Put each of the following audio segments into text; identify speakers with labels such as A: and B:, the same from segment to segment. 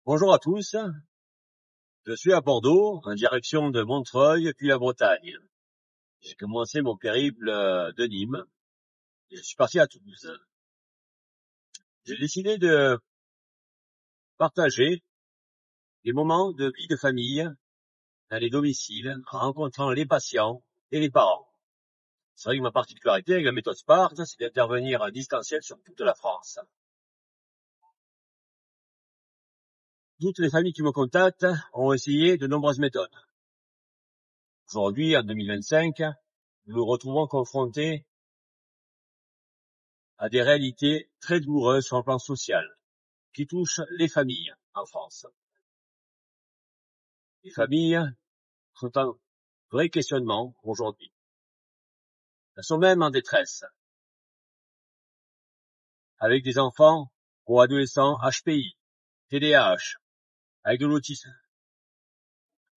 A: Bonjour à tous, je suis à Bordeaux, en direction de Montreuil, puis la Bretagne. J'ai commencé mon périple de Nîmes, et je suis parti à Toulouse. J'ai décidé de partager des moments de vie de famille dans les domiciles, en rencontrant les patients et les parents. C'est vrai que ma particularité avec la méthode Sparte, c'est d'intervenir à distanciel sur toute la France. Toutes les familles qui me contactent ont essayé de nombreuses méthodes. Aujourd'hui, en 2025, nous nous retrouvons confrontés à des réalités très douloureuses sur le plan social, qui touchent les familles en France. Les familles sont en vrai questionnement aujourd'hui. Elles sont même en détresse, avec des enfants ou adolescents HPI, TDAH, avec de l'autisme,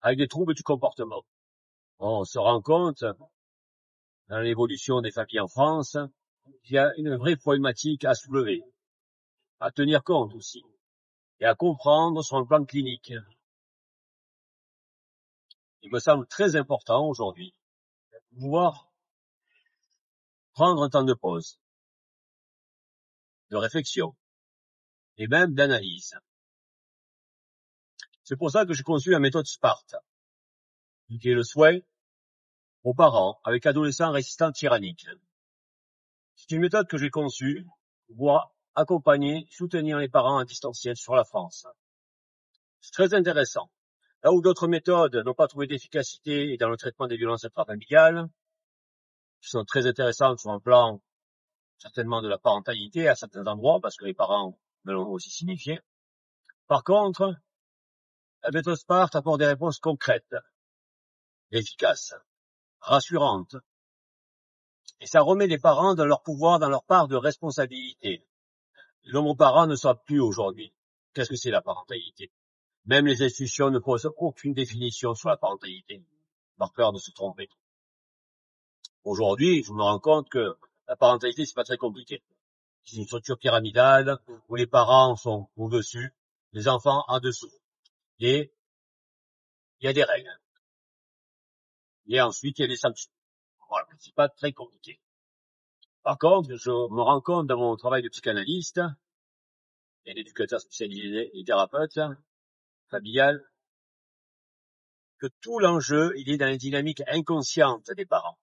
A: avec des troubles du comportement. On se rend compte, dans l'évolution des familles en France, qu'il y a une vraie problématique à soulever, à tenir compte aussi, et à comprendre sur le plan clinique. Il me semble très important aujourd'hui de pouvoir prendre un temps de pause, de réflexion, et même d'analyse. C'est pour ça que j'ai conçu la méthode Sparte, qui est le soin aux parents avec adolescents résistants tyranniques. C'est une méthode que j'ai conçue pour accompagner, soutenir les parents à distanciel sur la France. C'est très intéressant. Là où d'autres méthodes n'ont pas trouvé d'efficacité dans le traitement des violences intrafamiliales, qui sont très intéressantes sur un plan certainement de la parentalité à certains endroits, parce que les parents me l'ont aussi signifié. Par contre, la méthode Sparte apporte des réponses concrètes, efficaces, rassurantes, et ça remet les parents dans leur pouvoir, dans leur part de responsabilité. De nombreux parents ne savent plus aujourd'hui qu'est-ce que c'est la parentalité. Même les institutions ne posent aucune définition sur la parentalité, par peur de se tromper. Aujourd'hui, je me rends compte que la parentalité, c'est pas très compliqué. C'est une structure pyramidale où les parents sont au-dessus, les enfants en dessous. Et il y a des règles. Et ensuite, il y a des sanctions. Voilà, c'est pas très compliqué. Par contre, je me rends compte dans mon travail de psychanalyste et d'éducateur spécialisé et thérapeute familial que tout l'enjeu, il est dans les dynamiques inconscientes des parents.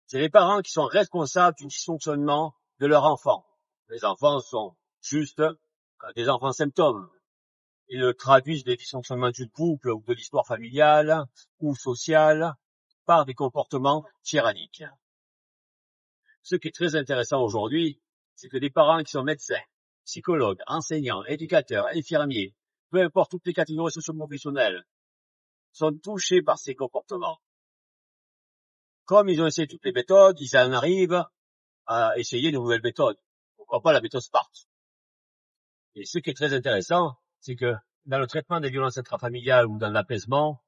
A: C'est les parents qui sont responsables du dysfonctionnement de leur enfant. Les enfants sont juste des enfants symptômes. Ils traduisent des dysfonctionnements du couple ou de l'histoire familiale ou sociale par des comportements tyranniques. Ce qui est très intéressant aujourd'hui, c'est que des parents qui sont médecins, psychologues, enseignants, éducateurs, infirmiers, peu importe toutes les catégories socio-professionnelles, sont touchés par ces comportements. Comme ils ont essayé toutes les méthodes, ils en arrivent à essayer de nouvelles méthodes. Pourquoi pas la méthode Sparte? Et ce qui est très intéressant, c'est que dans le traitement des violences intrafamiliales ou dans l'apaisement,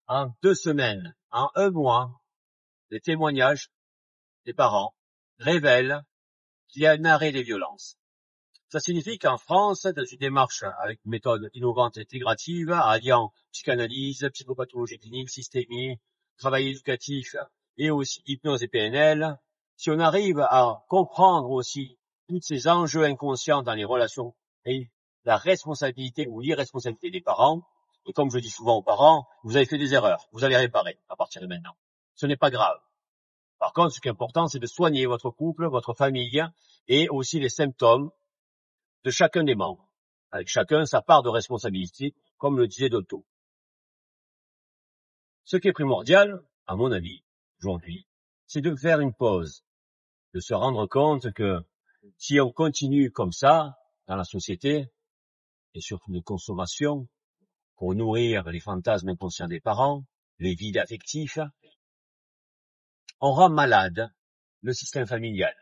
A: en 2 semaines, en 1 mois, les témoignages des parents révèlent qu'il y a un arrêt des violences. Ça signifie qu'en France, dans une démarche avec une méthode innovante et intégrative, alliant psychanalyse, psychopathologie clinique, systémie, travail éducatif et aussi hypnose et PNL, si on arrive à comprendre aussi tous ces enjeux inconscients dans les relations et la responsabilité ou l'irresponsabilité des parents, et comme je dis souvent aux parents, vous avez fait des erreurs, vous allez réparer à partir de maintenant. Ce n'est pas grave. Par contre, ce qui est important, c'est de soigner votre couple, votre famille et aussi les symptômes de chacun des membres, avec chacun sa part de responsabilité, comme le disait Dolto. Ce qui est primordial, à mon avis, aujourd'hui, c'est de faire une pause, de se rendre compte que si on continue comme ça, dans la société, et surtout de consommation, pour nourrir les fantasmes inconscients des parents, les vides affectifs, on rend malade le système familial.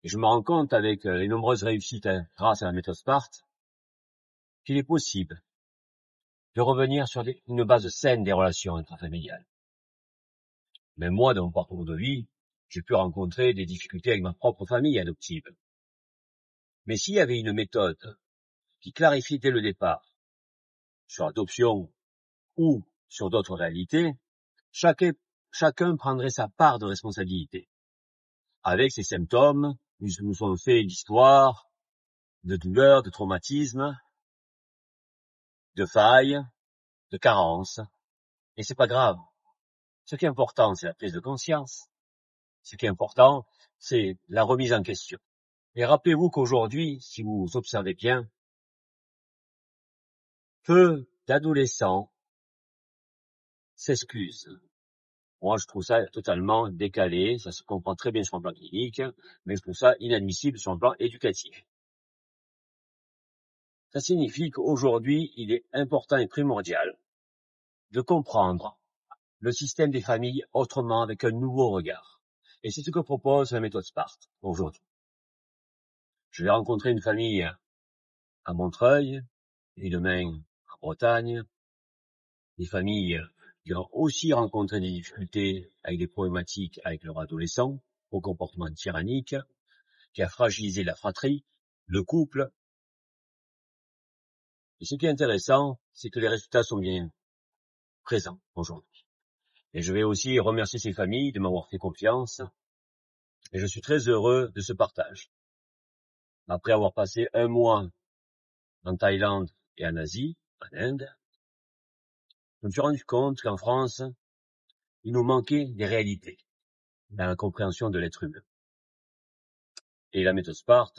A: Et je me rends compte avec les nombreuses réussites grâce à la méthode Sparte, qu'il est possible de revenir sur une base saine des relations intrafamiliales. Même moi, dans mon parcours de vie, j'ai pu rencontrer des difficultés avec ma propre famille adoptive. Mais s'il y avait une méthode qui clarifie dès le départ sur l'adoption ou sur d'autres réalités, chacun prendrait sa part de responsabilité. Avec ces symptômes, nous sommes faits d'histoire, de douleur, de traumatisme, de failles, de carences. Et c'est pas grave. Ce qui est important, c'est la prise de conscience. Ce qui est important, c'est la remise en question. Et rappelez-vous qu'aujourd'hui, si vous observez bien, peu d'adolescents s'excusent. Moi, je trouve ça totalement décalé, ça se comprend très bien sur le plan clinique, mais je trouve ça inadmissible sur le plan éducatif. Ça signifie qu'aujourd'hui, il est important et primordial de comprendre le système des familles autrement, avec un nouveau regard. Et c'est ce que propose la méthode SPART aujourd'hui. Je vais rencontrer une famille à Montreuil, et demain en Bretagne, des familles qui ont aussi rencontré des difficultés avec des problématiques avec leurs adolescents, au comportement tyrannique, qui a fragilisé la fratrie, le couple. Et ce qui est intéressant, c'est que les résultats sont bien présents aujourd'hui. Et je vais aussi remercier ces familles de m'avoir fait confiance. Et je suis très heureux de ce partage. Après avoir passé 1 mois en Thaïlande et en Asie, en Inde, je me suis rendu compte qu'en France, il nous manquait des réalités dans la compréhension de l'être humain. Et la méthode SPART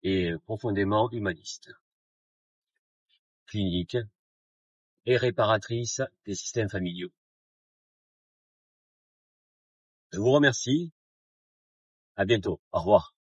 A: est profondément humaniste, clinique et réparatrice des systèmes familiaux. Je vous remercie. À bientôt. Au revoir.